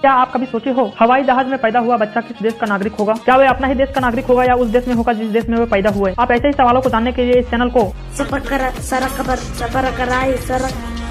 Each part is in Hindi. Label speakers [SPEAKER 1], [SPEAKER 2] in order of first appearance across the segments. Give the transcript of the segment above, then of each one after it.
[SPEAKER 1] क्या आप कभी सोचे हो हवाई जहाज में पैदा हुआ बच्चा किस देश का नागरिक होगा? क्या वह अपना ही देश का नागरिक होगा या उस देश में होगा जिस देश में वे पैदा हुए? आप ऐसे ही सवालों को जानने के लिए इस चैनल को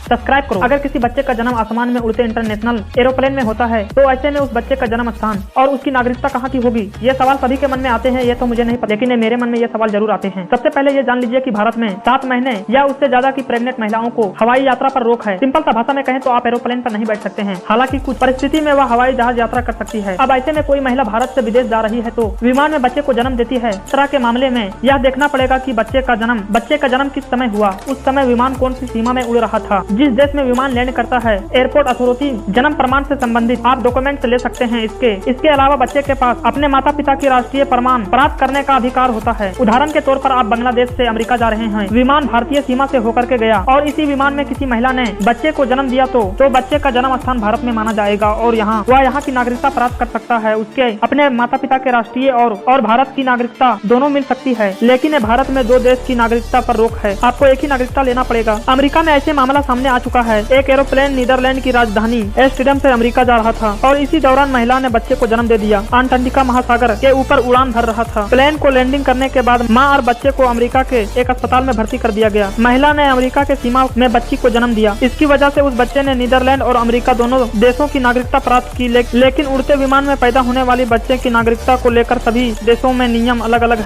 [SPEAKER 1] सब्सक्राइब करो। अगर किसी बच्चे का जन्म आसमान में उड़ते इंटरनेशनल एरोप्लेन में होता है तो ऐसे में उस बच्चे का जन्म स्थान और उसकी नागरिकता कहाँ की होगी? ये सवाल सभी के मन में आते हैं, ये तो मुझे नहीं पता, लेकिन मेरे मन में ये सवाल जरूर आते हैं। सबसे पहले ये जान लीजिए कि भारत में 7 महीने या उससे ज्यादा की प्रेग्नेंट महिलाओं को हवाई यात्रा पर रोक है। सिंपल सा भाषा में कहें तो आप एरोप्लेन पर नहीं बैठ सकते हैं। हालांकि कुछ परिस्थिति में वह हवाई जहाज यात्रा कर सकती है। अब ऐसे में कोई महिला भारत से विदेश जा रही है तो विमान में बच्चे को जन्म देती है। इस तरह के मामले में यह देखना पड़ेगा कि बच्चे का जन्म किस समय हुआ, उस समय विमान कौन सी सीमा में उड़ रहा था। जिस देश में विमान लैंड करता है एयरपोर्ट अथॉरिटी जन्म प्रमाण से संबंधित आप डॉक्यूमेंट ले सकते हैं। इसके अलावा बच्चे के पास अपने माता पिता की राष्ट्रीय प्रमाण प्राप्त करने का अधिकार होता है। उदाहरण के तौर पर आप बांग्लादेश से अमेरिका जा रहे हैं, विमान भारतीय सीमा से होकर के गया और इसी विमान में किसी महिला ने बच्चे को जन्म दिया तो बच्चे का जन्म स्थान भारत में माना जाएगा और वह यहाँ की नागरिकता प्राप्त कर सकता है। उसके अपने माता पिता के राष्ट्रीय और भारत की नागरिकता दोनों मिल सकती है, लेकिन भारत में 2 देश की नागरिकता पर रोक है। आपको एक ही नागरिकता लेना पड़ेगा। अमेरिका में ऐसे मामला सामने आ चुका है। एक एरोप्लेन नीदरलैंड की राजधानी एम्स्टर्डम से अमेरिका जा रहा था और इसी दौरान महिला ने बच्चे को जन्म दे दिया। अंटार्कटिका महासागर के ऊपर उड़ान भर रहा था। प्लेन को लैंडिंग करने के बाद मां और बच्चे को अमेरिका के एक अस्पताल में भर्ती कर दिया गया। महिला ने अमेरिका के सीमा में बच्ची को जन्म दिया। इसकी वजह से उस बच्चे ने नीदरलैंड और अमेरिका दोनों देशों की नागरिकता प्राप्त की, लेकिन उड़ते विमान में पैदा होने वाली बच्चे की नागरिकता को लेकर सभी देशों में नियम अलग अलग है।